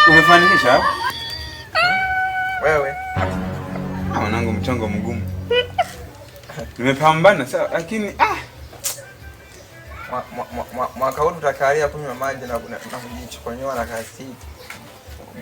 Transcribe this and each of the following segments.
Umefanikisha? Wewe. Mwanangu mchongo mgumu. Nimepambana sawa lakini mwaka huu tutakalia kunywa maji na kujichokonyoa na kasi.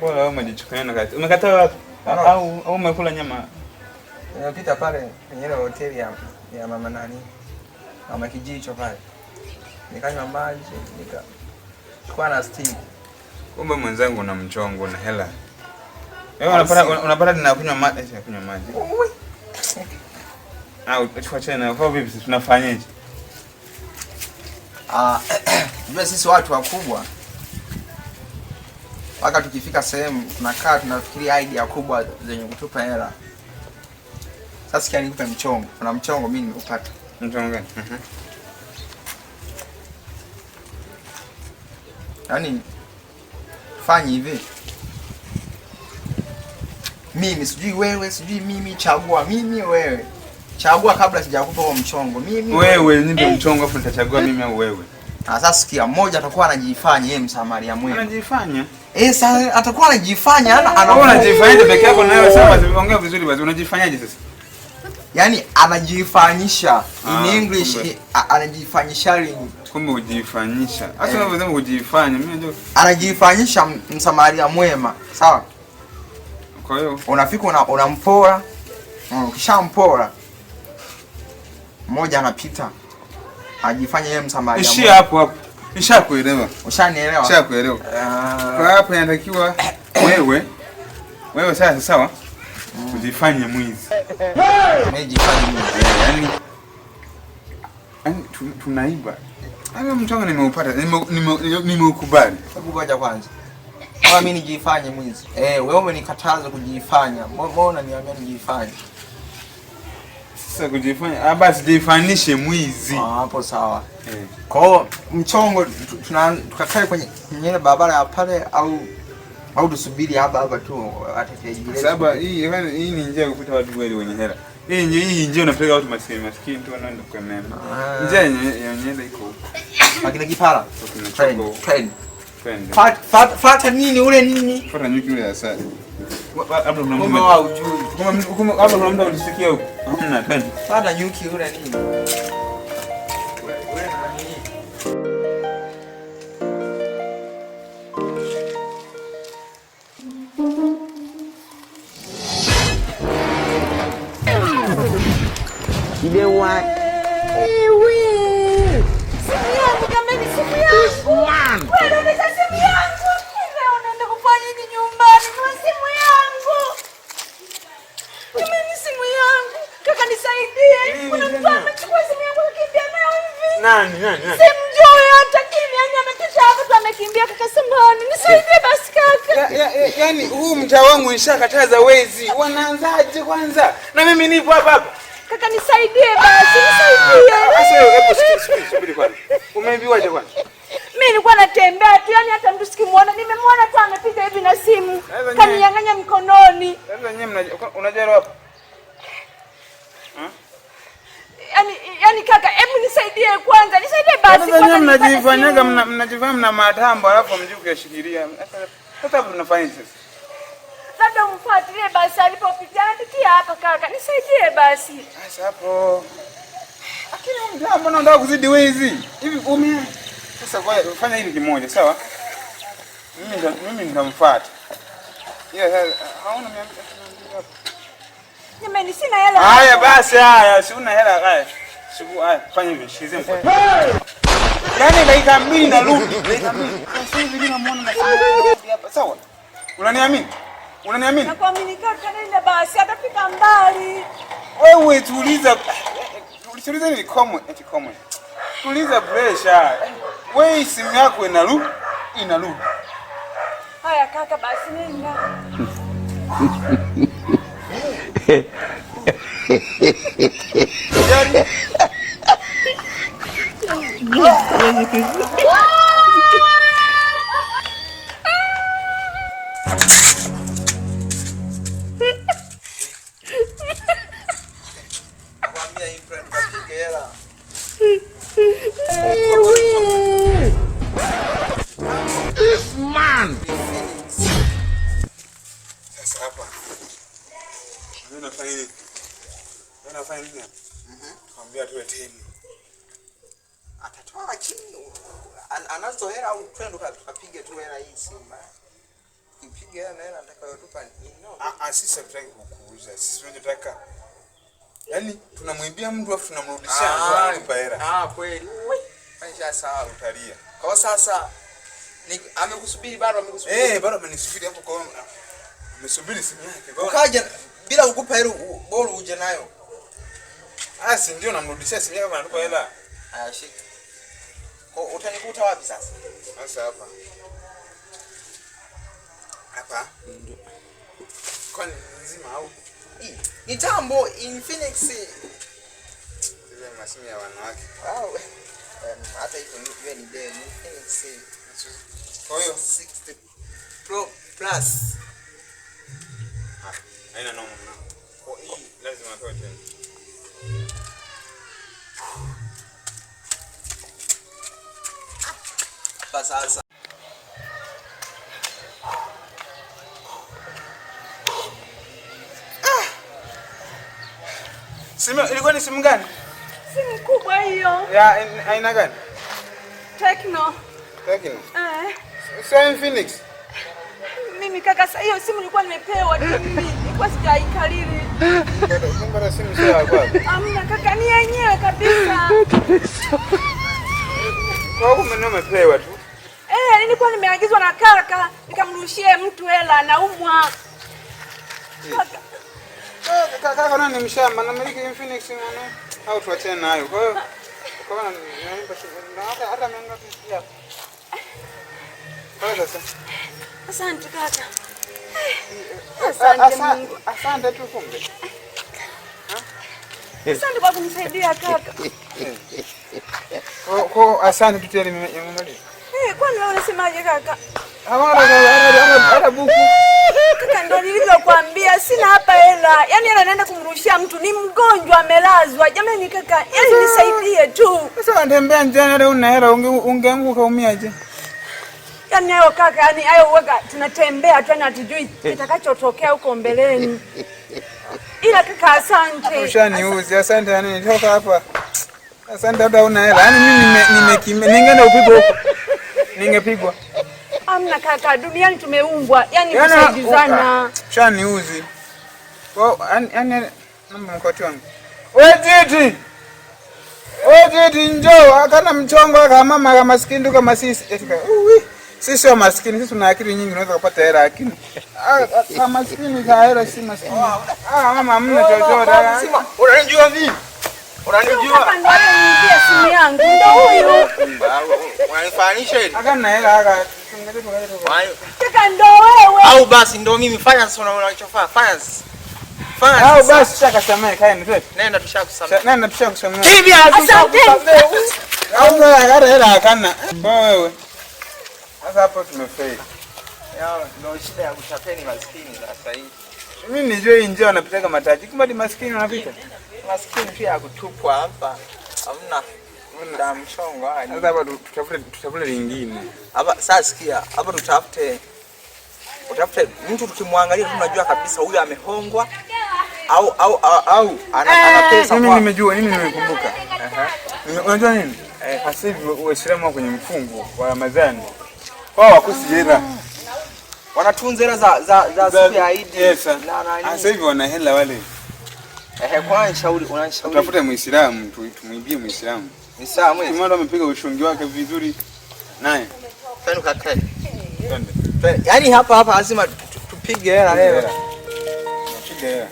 Bora wewe umejichokonyoa na kasi. Umekataa wapi? Au umekula nyama? Nimepita pale kwenye ile hoteli ya mama nani? Mama Kijicho pale. Nikanywa maji, nikachukua na stick. Kumbe mwenzangu una mchongo na hela. Wewe unapata ninakunywa maji, kunywa maji. Au tuachane na kwa vipi tunafanyaje? Ndio sisi watu wakubwa. Mpaka tukifika sehemu tunakaa tunafikiria idea kubwa zenye kutupa hela. Sasa sikia nikupe mchongo. Kuna mchongo mimi nimeupata. Mchongo gani? Yaani fanya hivi. Mimi sijui wewe, sijui mimi, chagua mimi wewe. Chagua kabla sijakupa huo mchongo. Mimi wewe nipe mchongo afu nitachagua mimi au wewe. Sasa sikia, mmoja atakuwa anajifanya yeye msamaria mwema. Anajifanya? Sasa atakuwa anajifanya anajifanya peke yako na wewe sasa ongea vizuri basi unajifanyaje sasa? Yaani anajifanyisha in English anajifanyisha kumbe ujifanyisha. Hata unavyosema kujifanya mimi ndio anajifanyisha msamaria mwema, sawa? Kwa hiyo unafika unampora. Ukishampora mmoja anapita. Ajifanye yeye msamaria mwema. Ishi hapo. Nishakuelewa. Ushanielewa? Nishakuelewa. Kwa hapo inatakiwa wewe sasa sawa? Ujifanye mwizi. Umejifanya mwizi. Yaani tunaiba. Hayo mchongo nimeupata. Nimeukubali. Hebu ngoja kwanza. Kama mimi nijifanye mwizi. Wewe umenikataza kujifanya. Mbona niambia nijifanye? Sasa kujifanya, basi jifanishe mwizi. Hapo sawa. Kwa mchongo tukakae kwenye ile barabara ya pale au tusubiri hapa tu atakayejieleza. Sababu hii ni njia ya kupita watu wenye hela. Hii njia unapeleka watu maskini tu wanaenda kwa mema. Njia yenyewe iko huko. Akina kipara. Trend. Fata nini ule nini? Fata nyuki ule asali. Hapo kuna mtu wao juu. Hapo kuna mtu ulisikia huko. Hamna tena. Fata nyuki ule nini? Ile wa simu yangu jamani, simu yangu. Wewe unataka simu yangu? Leo unaenda kufanya nini nyumbani kwa simu yangu? Jamani, simu yangu. Kaka nisaidie. Kuna mtu amechukua simu yangu akimbia nayo hivi. Nani? Simu njoo hata kimya, yani amekesha hapa tu amekimbia kaka samani. Nisaidie basi kaka. Yaani huu mtaa wangu nishakataza wezi. Wanaanzaje kwanza? Na mimi nipo hapa. Kaka nisaidie basi, nisaidie. Sasa hebu subiri kwanza. Umeibiwaje kwanza? Mimi nilikuwa natembea tu, yani hata mtu sikimuona, nimemwona tu amepita hivi na simu. Kaninyang'anya mkononi. Sasa nyewe unajua hapo? Yaani kaka, hebu nisaidie kwanza. Nisaidie basi kwanza. Sasa mnajifanyaga mnajifanya mna matambo alafu mjuke ashikilia. Sasa hapo tunafanya sasa. Labda umfuatilie basi alipopitia anapitia hapa kaka. Nisaidie basi. Sasa hapo. Lakini mbona unataka kuzidi wezi? Hivi sasa kwa fanya hili kimoja, sawa? Mimi nitamfuata. Hauna miambia hapa. Jamani sina hela. Haya basi si una hela haya. Fanya hivi, shikizie mfuate. Yaani dakika 2 narudi. Dakika 2. Sasa hivi ninamuona na hapa. Sawa? Unaniamini? Nakuamini kaka, nenda basi atafika mbali. Wewe tuliza ni common. Tuliza pressure. Wewe simu yako inarudi. Haya kaka basi nenda. Wewe unafanya nini? Wewe unafanya nini? Kaambia tu eteni. Atatoa chini. Anazo hela au twende tukapige tu hela hii Simba. Mpige hela na hela atakayotupa nini? Sisi hatutaki kukuuza. Sisi tunataka yaani tunamwibia mtu afu tunamrudishia ndio anatupa hela. Kweli. Maisha sawa utalia. Kwa sasa amekusubiri bado amekusubiri. Bado amenisubiri hapo kwa amesubiri simu yake. Ukaja bila ukupa hela bora uje nayo. Si ndio namrudishia simu yake anatupa hela. Shika. Kwa utanikuta wapi sasa? Sasa hapa. Hapa? Ndio. Kwani nzima au? Ni tambo in Phoenix. Ile masimu ya wanawake. Hata hiyo ni bei in Phoenix. Kwa hiyo 60 Pro Plus. Haina noma. Kwa hii lazima atoe tena. Sasa simu ilikuwa ni simu gani? Simu kubwa hiyo. Ya aina gani? Tecno. Sio Infinix. Mimi kaka, hiyo simu nilikuwa nimepewa tu mimi. Nilikuwa sijaikalili. Mbona simu sio yako? Amna kaka, ni yenyewe kabisa. Kwa hiyo mimi nimepewa tu. Nilikuwa nimeagizwa na kaka, nikamrushie mtu hela anaumwa. Kaka nani mshamba na miliki Infinix mwana au tuachane nayo. Kwa hiyo kwa nini naomba hata mimi pia. Kwa sasa. Asante kaka. Asante tu kumbe. Asante kwa kunisaidia kaka. Kwa asante tu tele nimemaliza. Kwani wewe unasemaje kaka? Hata buku. Kaka ndio nilivyokuambia sina hapa hela. Yaani hela naenda kumrushia mtu ni mgonjwa amelazwa. Jamani kaka, yaani nisaidie tu. Sasa unatembea njiani leo una hela ungeanguka umiaje? Yaani hayo kaka, yaani hayo uweka tunatembea tu na hatujui kitakachotokea huko mbeleni. Ila kaka asante. Ushaniuzi, asante yani nitoka hapa. Asante hata una hela. Yaani mimi nimekimbia. Ningeenda upigwa huko. Ningepigwa. Amna kaka, duniani tumeumbwa, yani kusaidizana. Ushaniuzi. Yani mama mkoti wangu. Wewe Titi njoo, akana mchongo kama mama kama maskini tu kama sisi. Sisi sio maskini, sisi tuna akili nyingi unaweza kupata hela lakini. Kama maskini za hela si maskini. Mama mna chochote. Unanijua vipi? Unanijua? Kaka ndio niambia simu yangu. Ndio huyo. Unanifananisha hivi? Akana hela aka Kaka ndio wewe. Au basi ndio mimi fanya sasa unachofanya. Fanya. Au basi shakasamee kaeni tu. Nenda tushakusamea. Nenda tushakusamea. Hivi tushakusamea. Au ngara hela akana. Wewe. Sasa hapo tumefeli. Yao ndio shida ya kuchapeni maskini sasa hivi. Mimi nijue nje wanapitaka mataji. Kumbe ni maskini wanapita. Maskini pia kutupwa hapa. Hamna muda mchongo hadi. Sasa hapa tutafute lingine. Hapa sasa sikia, hapa utafute mtu tukimwangalia tunajua kabisa huyu amehongwa au ana pesa. Mimi nimejua, mimi nimekumbuka. Unajua nini? Sasa hivi Waislamu kwenye mfungo wa Ramadhani. Wao wakosi hela. Wanatunza hela za siku ya Eid. Sasa hivi wana hela wale. Kwa unanishauri utafute Muislamu, tumwibie Muislamu. Ni sawa mwe. Mmoja amepiga ushungi wake vizuri naye. Twende kakae. Twende. Yaani hapa lazima tupige hela leo. Tupige hela.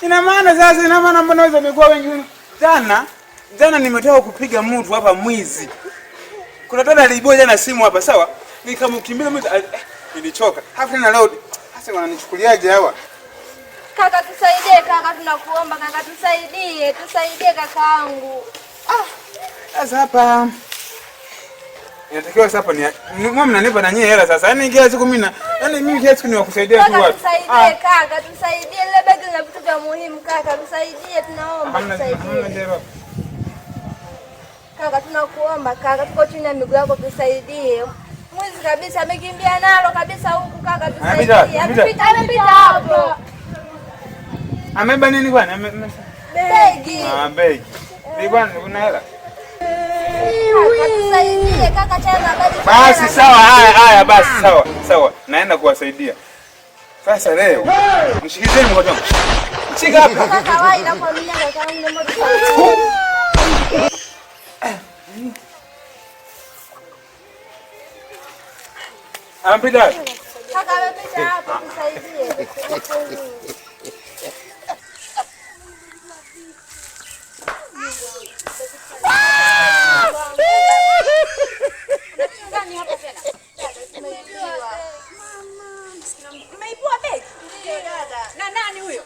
Ina maana mbona wewe umekuwa wengi? Jana nimetoka kupiga mtu hapa mwizi. Kuna dada aliibua jana simu hapa, sawa? Nikamkimbiza mwizi, nilichoka. Hapo na leo sasa wananichukuliaje hawa? Kaka tusaidie kaka, tunakuomba kaka tusaidie kakaangu. Sasa hapa inatakiwa sasa hapa ni mimi mnanipa na nyie hela sasa. Yaani kila siku mimi kila siku niwakusaidia tu watu. Tusaidie kaka, tusaidie ile begi na vitu vya muhimu kaka, tusaidie tunaomba tusaidie. Kaka tunakuomba kaka, tuko chini ya miguu yako tusaidie. Mwizi kabisa amekimbia nalo kabisa huku kaka tusaidie. Amepita hapo. Ameba nini bwana? Begi. Begi. Ni bwana una hela? Tusaidie kaka chana begi. Basi sawa, haya basi sawa. Naenda kuwasaidia. Sasa leo mshikizeni mkono wangu. Shika hapa. Kaka wai na kwa mimi kaka wangu ndio Ampita. kaka amepita hapo tusaidie. Umeibua begi? Ndio dada. Na nani huyo?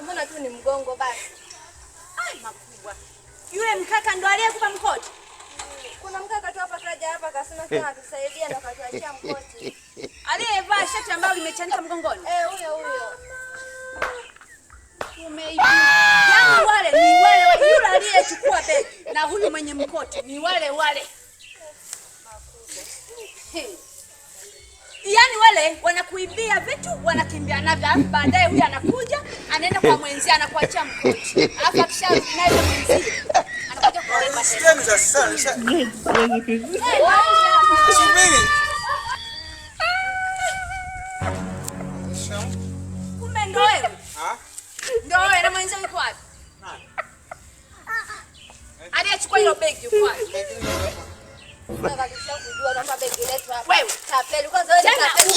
Mbona tu ni mgongo basi. Ai makubwa. Yule mkaka ndo aliyekupa mkoti? Kuna mkaka tu hapa kaja hapa akasema sana tusaidia na katuachia mkoti. Aliyevaa shati ambayo limechanika mgongoni? Huyo. Umeibiwa. Yaani wale ni wale yule aliyechukua begi na huyu mwenye mkoti ni wale. Yaani wale wanakuibia vitu, wanakimbia navyo, baadaye huyu anakuja, anaenda kwa mwenzie anakuachia mkoti. Alafu akisharudi naye mwenzie anakuja kuiba. Sikieni sasa. Subiri. Kumbe ndo wewe. Ndio wewe na mwenzie yuko wapi? Aliyechukua hilo begi yuko wapi? Kaka kujua kwamba begi letu hapa. Wewe Tapeli kwanza wewe tapeli.